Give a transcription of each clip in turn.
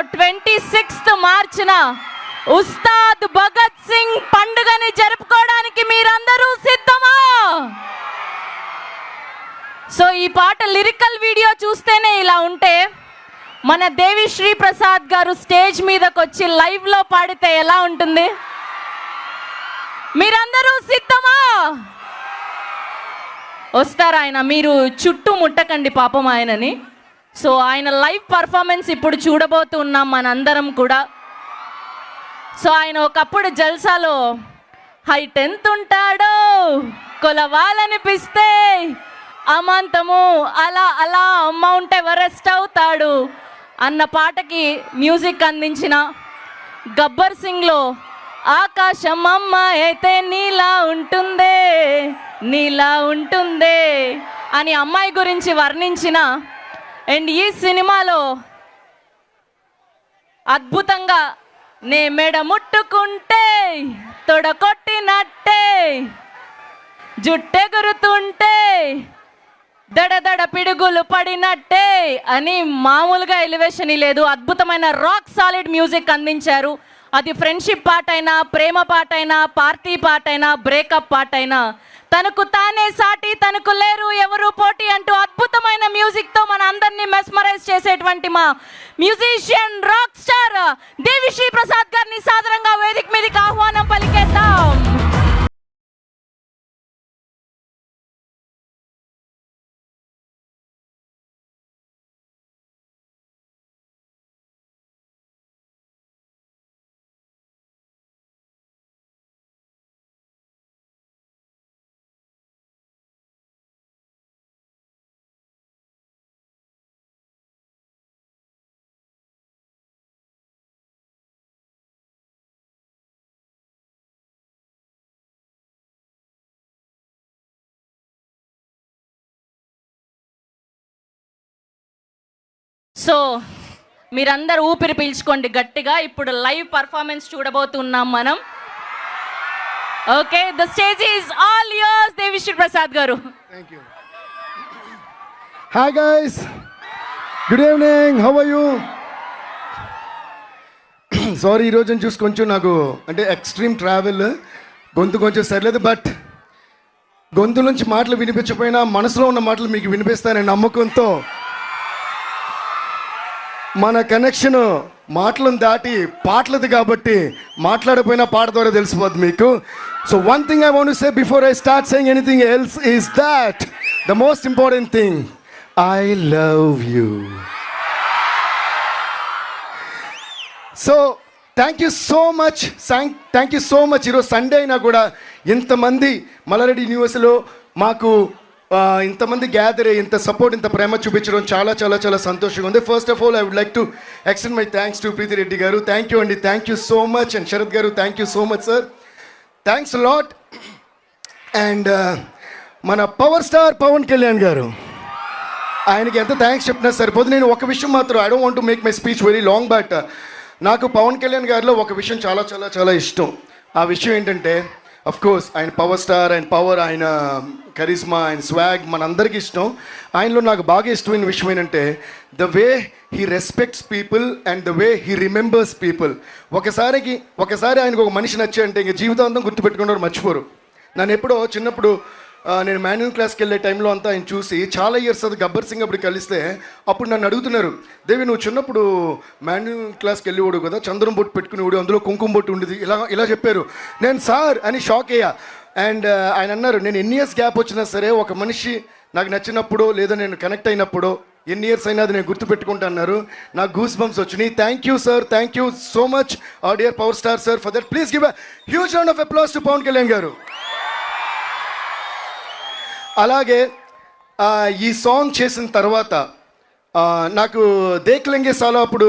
26th మార్చిన ఉస్తాద్ భగత్ సింగ్ పండుగని జరుపుకోవడానికి మీరందరూ సిద్ధమా? సో ఈ పాట లిరికల్ వీడియో చూస్తేనే ఇలా ఉంటే, మన దేవిశ్రీ ప్రసాద్ గారు స్టేజ్ మీదకి వచ్చి లైవ్లో పాడితే ఎలా ఉంటుంది? మీరందరూ సిద్ధమా? వస్తారా ఆయన? మీరు చుట్టూ ముట్టకండి పాపం ఆయనని. సో ఆయన లైవ్ పర్ఫార్మెన్స్ ఇప్పుడు చూడబోతున్నాం మనందరం కూడా. సో ఆయన ఒకప్పుడు జల్సాలో హైట్ ఎంత ఉంటాడో కొలవాలనిపిస్తే అమాంతము అలా అలా మౌంట్ ఎవరెస్ట్ అవుతాడు అన్న పాటకి మ్యూజిక్ అందించిన గబ్బర్ సింగ్లో ఆకాశం అమ్మ అయితే నీలా ఉంటుందే నీలా ఉంటుందే అని అమ్మాయి గురించి వర్ణించిన అండ్ ఈ సినిమాలో అద్భుతంగా నే మెడ ముట్టుకుంటే తొడకొట్టినట్టే జుట్టెగురుతుంటే దడదడ పిడుగులు పడినట్టే అని మామూలుగా ఎలివేషన్ లేదు, అద్భుతమైన రాక్ సాలిడ్ మ్యూజిక్ అందించారు. అది ఫ్రెండ్షిప్ పాట అయినా, ప్రేమ పాట అయినా, పార్టీ పాట అయినా, బ్రేకప్ పాట అయినా, తనకు తానే సాటి తనకు లేరు ఎవరు పోటీ అంటూ అద్భుతమైన మ్యూజిక్తో మన అందరినీ మెస్మరైజ్ చేసేటువంటి మా musician rock star Devi Sri Prasad గారిని సాదరంగా వేదిక మీదకి ఆహ్వానం పలికేద్దాం. సో మీరందరూ ఊపిరి పీల్చుకోండి గట్టిగా. ఇప్పుడు లైవ్ పర్ఫార్మెన్స్ చూడబోతున్నాం మనం. Okay, the stage is all yours Devi Sri Prasad garu. Thank you. Hi guys, good evening, how are you? Sorry, ఈరోజు చూసి కొంచెం నాకు అంటే ఎక్స్ట్రీమ్ ట్రావెల్, గొంతు కొంచెం సరిలేదు. బట్ గొంతు నుంచి మాటలు వినిపించకపోయినా మనసులో ఉన్న మాటలు మీకు వినిపిస్తానని నమ్మకంతో మన కనెక్షన్ మాటలను దాటి పాటలది కాబట్టి మాట్లాడకపోయినా పాట ద్వారా తెలిసిపోద్ది మీకు. So one thing I want to say before I start saying anything else is that the most important thing, I love you. So thank you so much, thank you so much. ఈరోజు Sunday అయినా కూడా ఇంతమంది మల్లారెడ్డి యూనివర్సిటీలో మాకు ఇంతమంది gather అయ్యి ఇంత support, ఇంత ప్రేమ చూపించడం చాలా చాలా చాలా సంతోషంగా ఉంది. First of all I would like to extend my thanks to Preethi Reddy garu. Thank you అండి, thank you so much. And Sharath garu, thank you so much sir, thanks lot. And మన పవర్ స్టార్ పవన్ కళ్యాణ్ గారు, ఆయనకి ఎంత థ్యాంక్స్ చెప్పినా సరిపోదు. నేను ఒక విషయం మాత్రం, I don't want to make my speech very long, but నాకు పవన్ కళ్యాణ్ గారిలో ఒక విషయం చాలా చాలా చాలా ఇష్టం. ఆ విషయం ఏంటంటే, అఫ్ కోర్స్ ఆయన పవర్ స్టార్, ఆయన పవర్, ఆయన కరిస్మా, ఆయన స్వాగ్ మనందరికీ ఇష్టం. ఆయనలో నాకు బాగా ఇష్టమైన విషయం ఏంటంటే the way he respects people and the way he remembers people. ఒకసారి ఆయనకు ఒక మనిషి నచ్చాయంటే ఇంక జీవితాంతం గుర్తుపెట్టుకున్నారు, మర్చిపోరు. నన్ను ఎప్పుడో చిన్నప్పుడు నేను మాన్యువల్ క్లాస్కి వెళ్ళే టైంలో అంతా ఆయన చూసి చాలా ఇయర్స్ అది గబ్బర్ సింగ్ అప్పుడు కలిస్తే అప్పుడు నన్ను అడుగుతున్నారు, దేవి నువ్వు చిన్నప్పుడు మాన్యువల్ క్లాస్కి వెళ్ళేవాడు కదా, చంద్రం బొట్టు పెట్టుకునేవాడు, అందులో కుంకుమ బొట్టు ఉండేది, ఇలా చెప్పారు. నేను సార్ అని షాక్ అయ్యా. అండ్ ఆయన అన్నారు, నేను ఎన్ని ఇయర్స్ గ్యాప్ వచ్చినా సరే ఒక మనిషి నాకు నచ్చినప్పుడు లేదా నేను కనెక్ట్ అయినప్పుడు ఎన్ని ఇయర్స్ అయినా అది నేను గుర్తుపెట్టుకుంటా అన్నారు. నాకు గూస్ బంప్స్ వచ్చినాయి. Thank you sir, thank you so much our dear power star sir for that. Please give a huge round of applause to Pawan Kalyan garu. అలాగే ఈ సాంగ్ చేసిన తర్వాత నాకు దేక్లెంగే సాలో అప్పుడు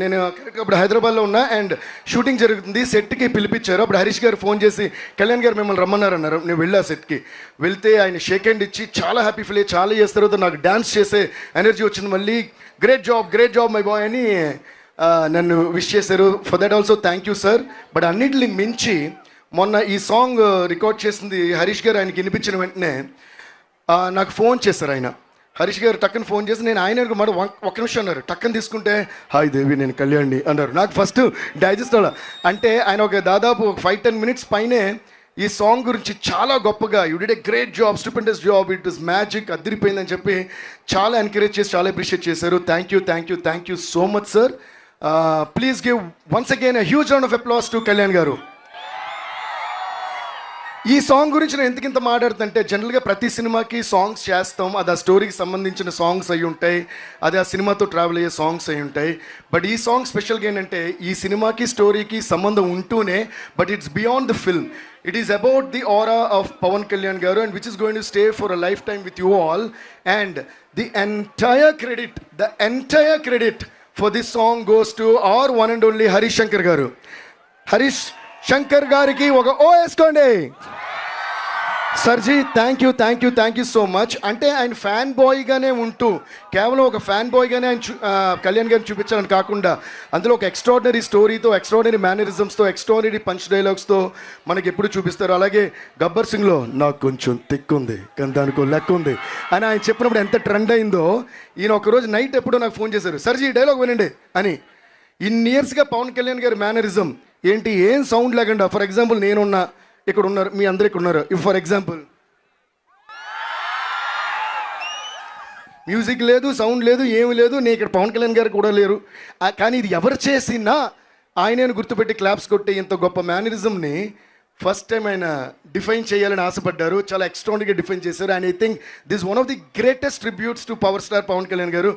నేను అప్పుడు హైదరాబాద్లో ఉన్నా అండ్ షూటింగ్ జరుగుతుంది. సెట్కి పిలిపించారు. అప్పుడు హరీష్ గారు ఫోన్ చేసి కళ్యాణ్ గారు మిమ్మల్ని రమ్మన్నారు అన్నారు. నేను వెళ్ళా సెట్కి. వెళ్తే ఆయన షేక్ హ్యాండ్ ఇచ్చి చాలా హ్యాపీ ఫీల్ అయ్యి చాలా చేసిన తర్వాత నాకు డ్యాన్స్ చేసే ఎనర్జీ వచ్చింది. మళ్ళీ గ్రేట్ జాబ్ మై బాయ్ అని నన్ను విష్ చేశారు. For that also thank you sir. But అన్నిటిని మించి మొన్న ఈ సాంగ్ రికార్డ్ చేసింది హరీష్ గారు. ఆయనకి వినిపించిన వెంటనే నాకు ఫోన్ చేశారు. ఆయన హరీష్ గారు టక్కని ఫోన్ చేసి నేను ఆయన మాట ఒక్క నిమిషం అన్నారు. టక్కని తీసుకుంటే హాయ్ దేవి నేను కళ్యాణ్ని అన్నారు. నాకు ఫస్ట్ డైజెస్ట్ అవ్వాలి. అంటే ఆయన ఒక దాదాపు ఒక 5-10 మినిట్స్ పైనే ఈ సాంగ్ గురించి చాలా గొప్పగా you did a great job, stupendous job, it is magic, అదిరిపోయిందని చెప్పి చాలా ఎంకరేజ్ చేసి చాలా అప్రిషియేట్ చేశారు. Thank you so much sir. Please give once again a huge round of applause to Kalyan garu. ఈ సాంగ్ గురించి నేను ఎందుకు ఇంత మాట్లాడుతుంటే, జనరల్గా ప్రతి సినిమాకి సాంగ్స్ చేస్తాం, అది ఆ స్టోరీకి సంబంధించిన సాంగ్స్ అయి ఉంటాయి, అది ఆ సినిమాతో ట్రావెల్ అయ్యే సాంగ్స్ అయి ఉంటాయి. బట్ ఈ సాంగ్ స్పెషల్గా ఏంటంటే ఈ సినిమాకి స్టోరీకి సంబంధం ఉంటూనే but it's beyond the film. It is about the aura of Pawan Kalyan గారు and which is going to stay for a life time with you all. And the entire credit for this song goes to our one and only Harish Shankar garu. Harish Shankar గారికి ఒక ఓ వేసుకోండి. సర్జీ thank you so much. అంటే ఆయన fan బాయ్గానే ఉంటూ కేవలం ఒక fan బాయ్గానే ఆయన కళ్యాణ్ గారిని చూపించాలని కాకుండా అందులో ఒక ఎక్స్ట్రాడినరీ స్టోరీతో, ఎక్స్ట్రాడినరీ మేనరిజమ్స్తో, ఎక్స్ట్రాడినరీ పంచ్ డైలాగ్స్తో మనకి ఎప్పుడు చూపిస్తారు. అలాగే గబ్బర్ సింగ్లో నాకు కొంచెం తిక్కుంది కానీ దానికో లెక్క ఉంది అని ఆయన చెప్పినప్పుడు ఎంత ట్రెండ్ అయిందో, ఈయన ఒకరోజు నైట్ ఎప్పుడో నాకు ఫోన్ చేశారు, సర్జీ ఈ డైలాగ్ వినండి అని. ఇన్ని ఇయర్స్గా పవన్ కళ్యాణ్ గారి మేనరిజం ఏంటి, ఏం సౌండ్ లేకుండా, ఫర్ ఎగ్జాంపుల్ నేనున్నా, ఇక్కడ ఉన్నారు, మీ అందరు ఇక్కడ ఉన్నారు, ఇఫ్ ఫర్ ఎగ్జాంపుల్ మ్యూజిక్ లేదు, సౌండ్ లేదు, ఏమి లేదు, నేను ఇక్కడ పవన్ కళ్యాణ్ గారు కూడా లేరు, కానీ ఇది ఎవరు చేసినా ఆయనను గుర్తుపెట్టి క్లాప్స్ కొట్టి ఇంత గొప్ప మేనరిజంని ఫస్ట్ టైం ఆయన డిఫైన్ చేయాలని ఆశపడ్డారు. చాలా ఎక్స్ట్రాడినరీగా డిఫైన్ చేశారు. And I think this one of the greatest tributes to power star Pawan Kalyan గారు.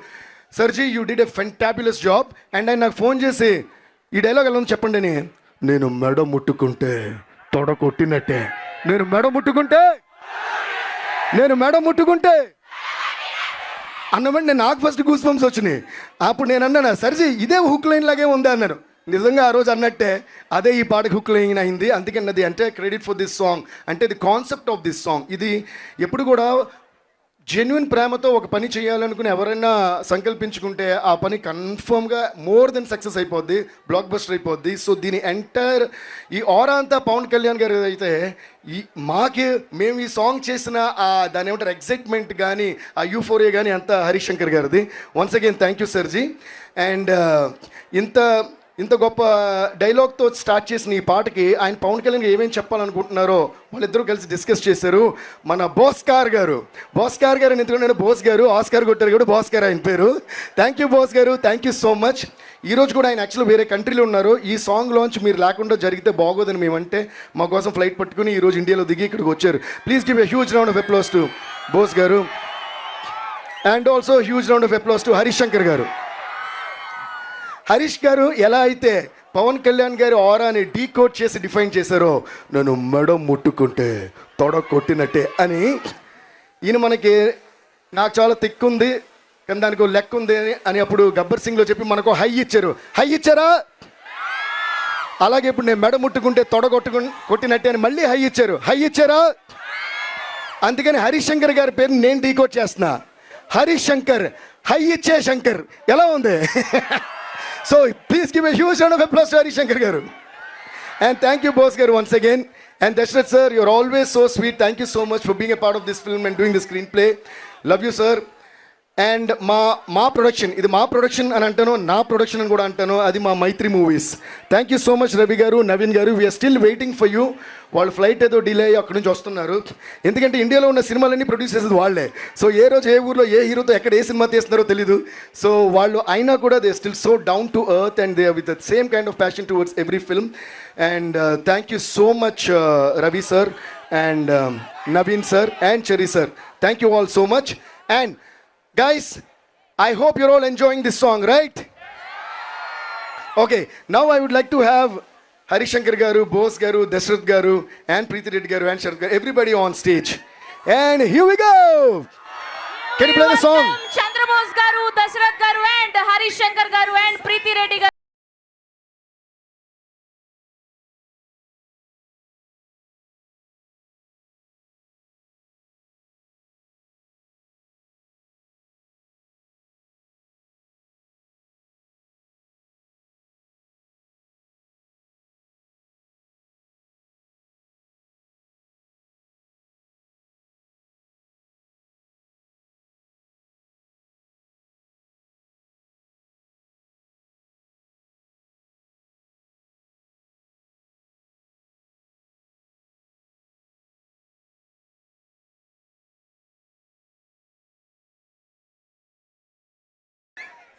సర్జీ you did a fantabulous job. And ఆయన నాకు ఫోన్ చేసి ఈ డైలాగ్ ఎలా ఉంది చెప్పండి అని, నేను మెడ ముట్టుకుంటే తొడ కొట్టినట్టే, నేను మెడ ముట్టుకుంటే అన్నమంటే నాకు ఫస్ట్ గూస్ బంప్స్ వచ్చినాయి. అప్పుడు నేను అన్నాను, సర్జీ ఇదే హుక్ లైన్ లాగే ఉందా అన్నాను. నిజంగా ఆ రోజు అన్నట్టే అదే ఈ పాటకి హుక్ లైన్ అయింది. అందుకని అది అంటే క్రెడిట్ ఫర్ దిస్ సాంగ్, అంటే the concept of this song. ఇది ఎప్పుడు కూడా జెన్యున్ ప్రేమతో ఒక పని చేయాలనుకుని ఎవరైనా సంకల్పించుకుంటే ఆ పని కన్ఫర్మ్గా మోర్ దెన్ సక్సెస్ అయిపోద్ది, బ్లాక్ బస్టర్ అయిపోద్ది. సో దీని ఎంటైర్ ఈ ఆరా అంతా పవన్ కళ్యాణ్ గారు అయితే మేము ఈ సాంగ్ చేసిన దాని ఏమంటారు ఎక్సైట్మెంట్ కానీ ఆ యూఫోరియా కానీ అంతా హరీష్ శంకర్ గారిది. Once again thank you సర్జీ. And ఇంత గొప్ప డైలాగ్తో స్టార్ట్ చేసిన ఈ పాటకి ఆయన పవన్ కళ్యాణ్ ఏమేమి చెప్పాలనుకుంటున్నారో వాళ్ళిద్దరూ కలిసి డిస్కస్ చేశారు. మన భాస్కర్ గారు అని ఎందుకంటే నేను బోస్ గారు, ఆస్కార్ కొట్టారు కూడా భాస్కర్ ఆయన పేరు. థ్యాంక్ యూ బాస్ గారు, థ్యాంక్ యూ సో మచ్. ఈరోజు కూడా ఆయన యాక్చువల్లీ వేరే కంట్రీలో ఉన్నారు. ఈ సాంగ్ లాంచ్ మీరు లేకుండా జరిగితే బాగోదని మేమంటే మా కోసం ఫ్లైట్ పట్టుకుని ఈరోజు ఇండియాలో దిగి ఇక్కడికి వచ్చారు. Please give a huge round of applause to Bose garu. And also huge round of applause to Harish Shankar garu. Harish గారు ఎలా అయితే పవన్ కళ్యాణ్ గారి ఆరాని డీకోడ్ చేసి డిఫైన్ చేశారో, నన్ను మెడ ముట్టుకుంటే తొడ కొట్టినట్టే అని, ఈయన మనకి నాకు చాలా తిక్కుంది కానీ దానికి లెక్క ఉంది అని అప్పుడు గబ్బర్ సింగ్లో చెప్పి మనకు హై ఇచ్చారా, అలాగే ఇప్పుడు నేను మెడ ముట్టుకుంటే తొడ కొట్టినట్టే అని మళ్ళీ హై ఇచ్చారా. అందుకని హరీష్ శంకర్ గారి పేరు నేను డీకోడ్ చేస్తున్నా, హరీష్ శంకర్, హై ఇచ్చే శంకర్. ఎలా ఉంది? So please give a huge round of applause to Harish Shankar garu. And thank you boss garu once again. And Dashrath sir, you're always so sweet. Thank you so much for being a part of this film and doing the screenplay. Love you sir. And మా production, ఇది మా production అని అంటాను, నా production అని కూడా అంటాను, అది మా Mythri movies. Thank you so much Ravi garu, Naveen garu. We are still waiting for you. వాళ్ళు ఫ్లైట్ ఏదో డిలే అయ్యి అక్కడి నుంచి వస్తున్నారు. ఎందుకంటే ఇండియాలో ఉన్న సినిమాలన్నీ ప్రొడ్యూస్ చేసేది వాళ్ళే. సో ఏ రోజు ఏ ఊర్లో ఏ హీరోతో ఎక్కడ ఏ సినిమా తీస్తున్నారో తెలీదు. సో వాళ్ళు అయినా కూడా they still so down to earth and they with the same kind of passion towards every film. And thank you so much Ravi sir and Naveen sir and cherry sir. Thank you all so much. And guys, I hope you're all enjoying this song, right? Okay, now I would like to have Harish Shankar garu, Bose garu, Dashrath garu, and Preeti Reddy garu, and Sharat garu, everybody on stage. And here we go! Can you play the song? Chandra Bose garu, Dashrath garu, and Harish Shankar garu, and Preeti Reddy garu.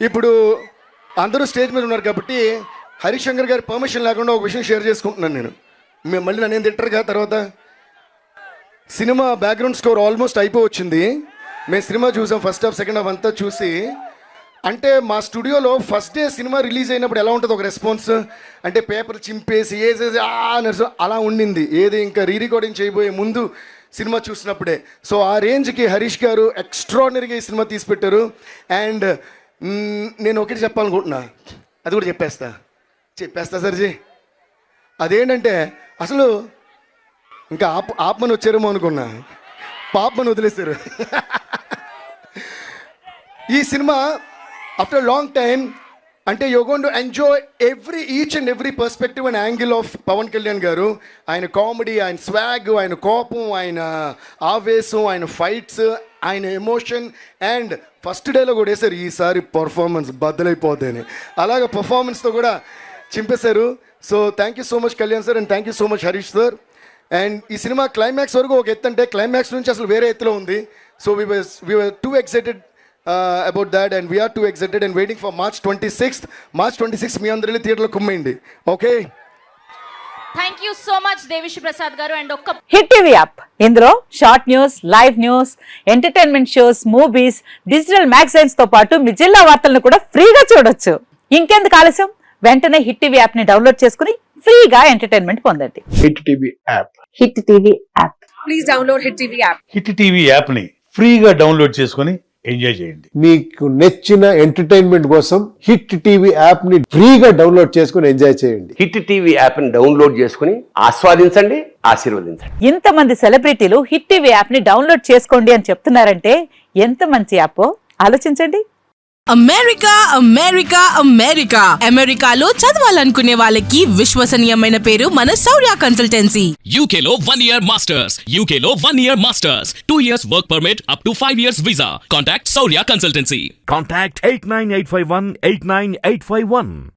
ఇప్పుడు అందరూ stage మీద ఉన్నారు కాబట్టి హరిశంకర్ గారి permission లేకుండా ఒక విషయం share చేసుకుంటున్నాను నేను. మళ్ళీ నన్ను తిట్టరుగా తర్వాత. సినిమా బ్యాక్గ్రౌండ్ స్కోర్ ఆల్మోస్ట్ అయిపోవచ్చింది. మేము సినిమా చూసాం, ఫస్ట్ హాఫ్ సెకండ్ హాఫ్ అంతా చూసి. అంటే మా స్టూడియోలో ఫస్ట్ డే సినిమా రిలీజ్ అయినప్పుడు ఎలా ఉంటుంది ఒక రెస్పాన్స్ అంటే పేపర్ చింపేసి వేసేసి అలా ఉండింది. ఏది ఇంకా రీ రికార్డింగ్ చేయబోయే ముందు సినిమా చూసినప్పుడే. సో ఆ రేంజ్కి హరీష్ గారు ఎక్స్ట్రాడినరీగా ఈ సినిమా తీసి పెట్టారు. అండ్ నేను ఒకటి చెప్పాలనుకుంటున్నా, అది కూడా చెప్పేస్తా సర్జీ. అదేంటంటే అసలు ఇంకా ఆపమని వచ్చారేమో అనుకున్నా, పాపమని వదిలేశారు. ఈ సినిమా ఆఫ్టర్ లాంగ్ టైమ్ అంటే you going to enjoy each and every perspective and angle of Pawan Kalyan garu. ఆయన కామెడీ, ఆయన స్వాగ్, ఆయన కోపం, ఆయన ఆవేశం, ఆయన ఫైట్స్, ఆయన ఎమోషన్. అండ్ ఫస్ట్ డేలో కూడా వేశారు ఈసారి పర్ఫార్మెన్స్ బద్దలైపోద్దని. అలాగ పర్ఫార్మెన్స్తో కూడా చింపేశారు. So thank you so much Kalyan sir and thank you so much Harish sir. And ఈ సినిమా క్లైమాక్స్ వరకు ఒక ఎత్తు అంటే క్లైమాక్స్ నుంచి అసలు వేరే ఎత్తులో ఉంది. So we were too excited about that and we are too excited and waiting for March 26th మీ అందరూ వెళ్ళి థియేటర్లో కుమ్మేయండి. Okay, thank you so much Devi Sri Prasad garu. And ఒక్క హిట్ టీవీ యాప్, ఇందులో short news, live news, entertainment shows, movies, digital magazines తో పాటు మీ జిల్లా వార్తలను కూడా ఫ్రీగా చూడొచ్చు. ఇంకెందుకు ఆలస్యం, వెంటనే హిట్ టీవీ యాప్ ని డౌన్లోడ్ చేసుకుని ఫ్రీగా ఎంటర్టైన్మెంట్ పొందండి. Hit TV app. Hit TV app. Please download Hit TV app. Hit TV యాప్ని ఫ్రీగా డౌన్లోడ్ చేసుకొని ఎంజాయ్ చేయండి. మీకు నచ్చిన ఎంటర్టైన్మెంట్ కోసం హిట్ టీవీ యాప్ ని ఫ్రీగా డౌన్లోడ్ చేసుకుని ఎంజాయ్ చేయండి. హిట్ టీవీ యాప్ ని డౌన్లోడ్ చేసుకుని ఆస్వాదించండి, ఆశీర్వదించండి. ఇంతమంది సెలబ్రిటీలు హిట్ టీవీ యాప్ ని డౌన్లోడ్ చేసుకోండి అని చెప్తున్నారంటే ఎంత మంచి యాప్ ఆలోచించండి. అమెరికాలో చదవాలనుకునే వాళ్ళకి విశ్వసనీయమైన పేరు మన శౌర్య కన్సల్టెన్సీ. UK లో 1 year masters. UK లో 1 year masters. 2 years work permit up to 5 years visa. Contact Saurya Consultancy. Contact 89851 89851.